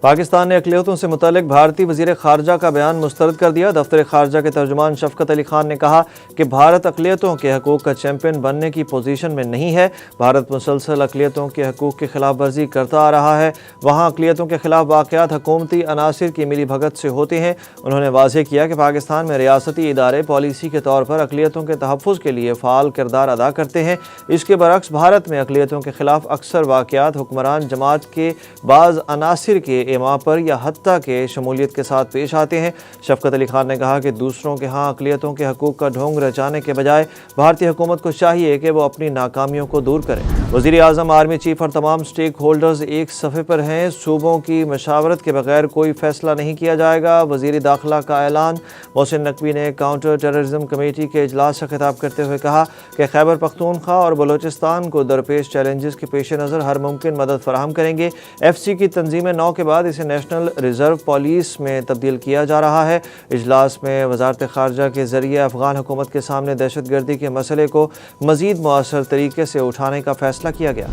پاکستان نے اقلیتوں سے متعلق بھارتی وزیر خارجہ کا بیان مسترد کر دیا۔ دفتر خارجہ کے ترجمان شفقت علی خان نے کہا کہ بھارت اقلیتوں کے حقوق کا چیمپئن بننے کی پوزیشن میں نہیں ہے۔ بھارت مسلسل اقلیتوں کے حقوق کی خلاف ورزی کرتا آ رہا ہے۔ وہاں اقلیتوں کے خلاف واقعات حکومتی عناصر کی ملی بھگت سے ہوتے ہیں۔ انہوں نے واضح کیا کہ پاکستان میں ریاستی ادارے پالیسی کے طور پر اقلیتوں کے تحفظ کے لیے فعال کردار ادا کرتے ہیں۔ اس کے برعکس بھارت میں اقلیتوں کے خلاف اکثر واقعات حکمران جماعت کے بعض عناصر کے ایما پر یا حتیٰ کہ شمولیت کے ساتھ پیش آتے ہیں۔ شفقت علی خان نے کہا کہ دوسروں کے ہاں اقلیتوں کے حقوق کا ڈھونگ رچانے کے بجائے بھارتی حکومت کو چاہیے کہ وہ اپنی ناکامیوں کو دور کرے۔ وزیر اعظم، آرمی چیف اور تمام سٹیک ہولڈرز ایک صفحے پر ہیں۔ صوبوں کی مشاورت کے بغیر کوئی فیصلہ نہیں کیا جائے گا۔ وزیر داخلہ کا اعلان۔ محسن نقوی نے کاؤنٹر ٹیررزم کمیٹی کے اجلاس سے خطاب کرتے ہوئے کہا کہ خیبر پختونخوا اور بلوچستان کو درپیش چیلنجز کے پیش نظر ہر ممکن مدد فراہم کریں گے۔ ایف سی کی تنظیم نو کے بعد اسے نیشنل ریزرو پولیس میں تبدیل کیا جا رہا ہے۔ اجلاس میں وزارت خارجہ کے ذریعے افغان حکومت کے سامنے دہشت گردی کے مسئلے کو مزید مؤثر طریقے سے اٹھانے کا فیصلہ کیا گیا۔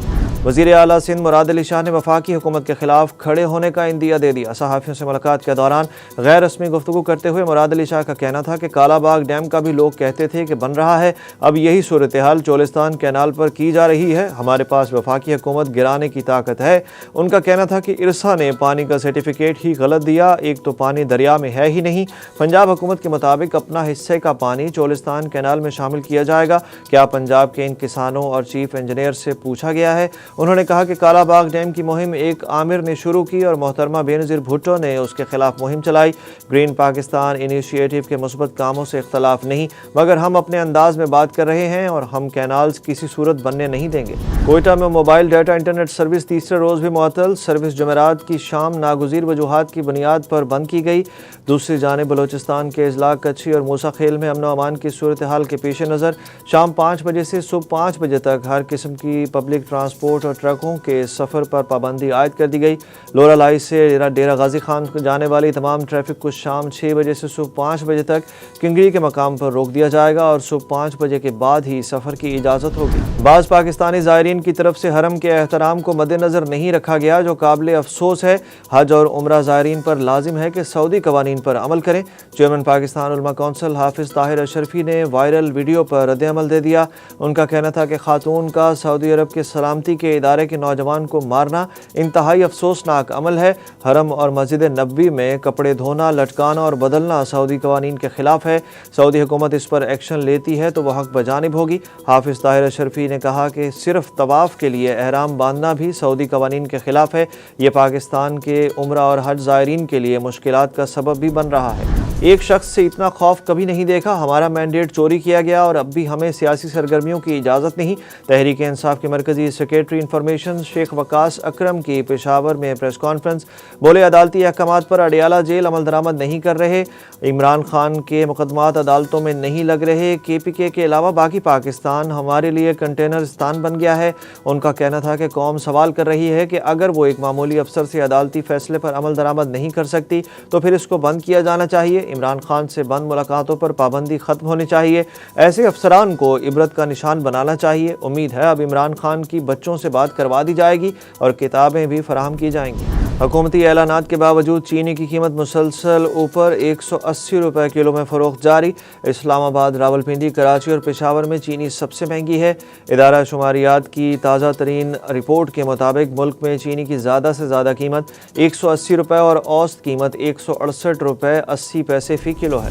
وزیر اعلیٰ سندھ مراد علی شاہ نے وفاقی حکومت کے خلاف کھڑے ہونے کا عندیہ دے دیا۔ صحافیوں سے ملاقات کے دوران غیر رسمی گفتگو کرتے ہوئے مراد علی شاہ کا کہنا تھا کہ کالا باغ ڈیم کا بھی لوگ کہتے تھے کہ بن رہا ہے، اب یہی صورتحال چولستان کینال پر کی جا رہی ہے۔ ہمارے پاس وفاقی حکومت گرانے کی طاقت ہے۔ ان کا کہنا تھا کہ ارسا نے پانی کا سرٹیفکیٹ ہی غلط دیا، ایک تو پانی دریا میں ہے ہی نہیں۔ پنجاب حکومت کے مطابق اپنا حصے کا پانی چولستان کینال میں شامل کیا جائے گا۔ کیا پنجاب کے ان کسانوں اور چیف انجینئر سے پوچھا گیا ہے؟ انہوں نے کہا کہ کالا باغ ڈیم کی مہم ایک عامر نے شروع کی اور محترمہ بینظیر بھٹو نے اس کے خلاف مہم چلائی۔ گرین پاکستان انیشیٹو کے مثبت کاموں سے اختلاف نہیں، مگر ہم اپنے انداز میں بات کر رہے ہیں اور ہم کینالز کسی صورت بننے نہیں دیں گے۔ کوئٹہ میں موبائل ڈیٹا انٹرنیٹ سروس تیسرے روز بھی معطل۔ سروس جمعرات کی شام ناگزیر وجوہات کی بنیاد پر بند کی گئی۔ دوسری جانب بلوچستان کے اضلاع کچھی اور موسیٰ خیل میں امن و امان کی صورتحال کے پیش نظر شام 5 بجے سے صبح 5 بجے تک ہر قسم کی پبلک ٹرانسپورٹ اور ٹرکوں کے سفر پر پابندی عائد کر دی گئی۔ لورا لائی سے ڈیرہ غازی خان جانے والی تمام ٹریفک کو شام 6 بجے سے صبح 5 بجے تک کنگری کے مقام پر روک دیا جائے گا اور صبح 5 بجے کے بعد ہی سفر کی اجازت ہوگی۔ بعض پاکستانی زائرین کی طرف سے حرم کے احترام کو مد نظر نہیں رکھا گیا، جو قابل افسوس ہے۔ حج اور عمرہ زائرین پر لازم ہے کہ سعودی قوانین پر عمل کریں۔ چیئرمین پاکستان علماء کونسل حافظ طاہر اشرفی نے وائرل ویڈیو پر رد عمل دے دیا۔ ان کا کہنا تھا کہ خاتون کا سعودی عرب کے سلامتی کے ادارے کے نوجوان کو مارنا انتہائی افسوسناک عمل ہے۔ حرم اور مسجد نبوی میں کپڑے دھونا، لٹکانا اور بدلنا سعودی قوانین کے خلاف ہے۔ سعودی حکومت اس پر ایکشن لیتی ہے تو وہ حق بجانب ہوگی۔ حافظ طاہر اشرفی نے کہا کہ صرف طواف کے لیے احرام باندھنا بھی سعودی قوانین کے خلاف ہے۔ یہ پاکستان کے عمرہ اور حج زائرین کے لیے مشکلات کا سبب بھی بن رہا ہے۔ ایک شخص سے اتنا خوف کبھی نہیں دیکھا، ہمارا مینڈیٹ چوری کیا گیا اور اب بھی ہمیں سیاسی سرگرمیوں کی اجازت نہیں۔ تحریک انصاف کے مرکزی سیکریٹری انفارمیشن شیخ وقاص اکرم کی پشاور میں پریس کانفرنس۔ بولے عدالتی احکامات پر اڈیالہ جیل عمل درآمد نہیں کر رہے، عمران خان کے مقدمات عدالتوں میں نہیں لگ رہے، کے پی کے علاوہ باقی پاکستان ہمارے لیے کنٹینرستان بن گیا ہے۔ ان کا کہنا تھا کہ قوم سوال کر رہی ہے کہ اگر وہ ایک معمولی افسر سے عدالتی فیصلے پر عمل درآمد نہیں کر سکتی تو پھر اس کو بند کیا جانا چاہیے۔ عمران خان سے بند ملاقاتوں پر پابندی ختم ہونی چاہیے۔ ایسے افسران کو عبرت کا نشان بنانا چاہیے۔ امید ہے اب عمران خان کی بچوں سے بات کروا دی جائے گی اور کتابیں بھی فراہم کی جائیں گی۔ حکومتی اعلانات کے باوجود چینی کی قیمت مسلسل اوپر 180 روپے کلو میں فروخت جاری۔ اسلام آباد، راولپنڈی، کراچی اور پشاور میں چینی سب سے مہنگی ہے۔ ادارہ شماریات کی تازہ ترین رپورٹ کے مطابق ملک میں چینی کی زیادہ سے زیادہ قیمت 180 روپے اور اوسط قیمت 168 روپے 80 پیسے فی کلو ہے۔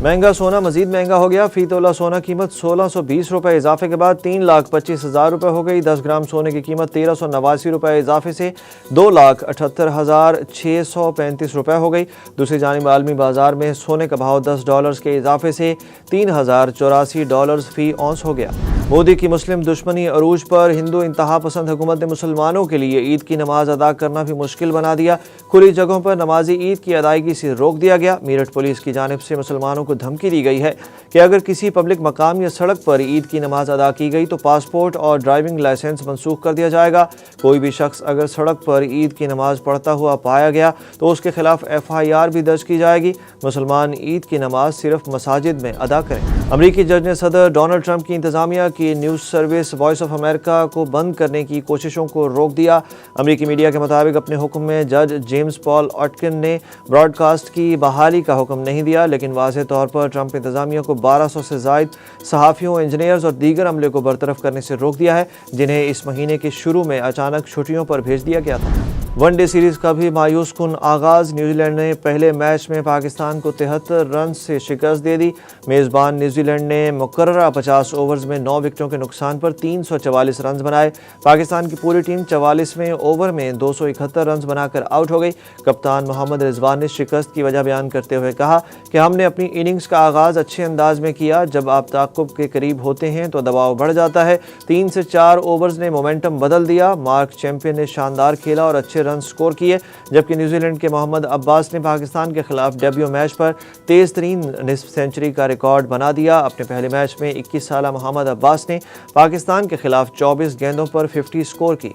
مہنگا سونا مزید مہنگا ہو گیا۔ فی تولہ سونا قیمت 1620 روپے اضافے کے بعد 3,25,000 روپے ہو گئی۔ 10 گرام سونے کی قیمت 1389 روپے اضافے سے 2,78,635 روپے ہو گئی۔ دوسری جانب عالمی بازار میں سونے کا بھاؤ $10 کے اضافے سے $3,084 فی اونس ہو گیا۔ مودی کی مسلم دشمنی عروج پر، ہندو انتہا پسند حکومت نے مسلمانوں کے لیے عید کی نماز ادا کرنا بھی مشکل بنا دیا۔ کھلی جگہوں پر نماز عید کی ادائیگی سے روک دیا گیا۔ میرٹھ پولیس کی جانب سے مسلمانوں کو دھمکی دی گئی ہے کہ اگر کسی پبلک مقام یا سڑک پر عید کی نماز ادا کی گئی تو پاسپورٹ اور ڈرائیونگ لائسنس منسوخ کر دیا جائے گا۔ کوئی بھی شخص اگر سڑک پر عید کی نماز پڑھتا ہوا پایا گیا تو اس کے خلاف FIR بھی درج کی جائے گی۔ مسلمان عید کی نماز صرف مساجد میں ادا کریں۔ امریکی جج نے صدر ڈونلڈ ٹرمپ کی انتظامیہ کی news service Voice of America کو بند کرنے کی کوششوں کو روک دیا۔ امریکی میڈیا کے مطابق اپنے حکم میں جج جیمز پال آٹکن نے براڈ کاسٹ کی بحالی کا حکم نہیں دیا، لیکن واضح طور پر ٹرمپ انتظامیہ کو 1200 سے زائد صحافیوں، انجینئرز اور دیگر عملے کو برطرف کرنے سے روک دیا ہے، جنہیں اس مہینے کے شروع میں اچانک چھٹیوں پر بھیج دیا گیا تھا۔ ون ڈے سیریز کا بھی مایوس کن آغاز۔ نیوزی لینڈ نے پہلے میچ میں پاکستان کو 73 رنز سے شکست دے دی۔ میزبان نیوزی لینڈ نے مقررہ 50 اوورز میں 9 وکٹوں کے نقصان پر 344 رنز بنائے۔ پاکستان کی پوری ٹیم 44ویں اوور میں 271 رنز بنا کر آؤٹ ہو گئی۔ کپتان محمد رضوان نے شکست کی وجہ بیان کرتے ہوئے کہا کہ ہم نے اپنی اننگز کا آغاز اچھے انداز میں کیا۔ جب آپ تعاقب کے قریب ہوتے ہیں تو دباؤ بڑھ جاتا ہے۔ 3 سے 4 اوورز نے مومنٹم بدل دیا۔ مارک چیمپئن نے شاندار کھیلا اور اچھے رن سکور کیے، جبکہ نیوزی لینڈ کے محمد عباس نے پاکستان کے خلاف ڈیبیو میچ پر تیز ترین نصف سینچری کا ریکارڈ بنا دیا۔ اپنے پہلے میچ میں 21 سالہ محمد عباس نے پاکستان کے خلاف 24 گیندوں پر 50 سکور کی۔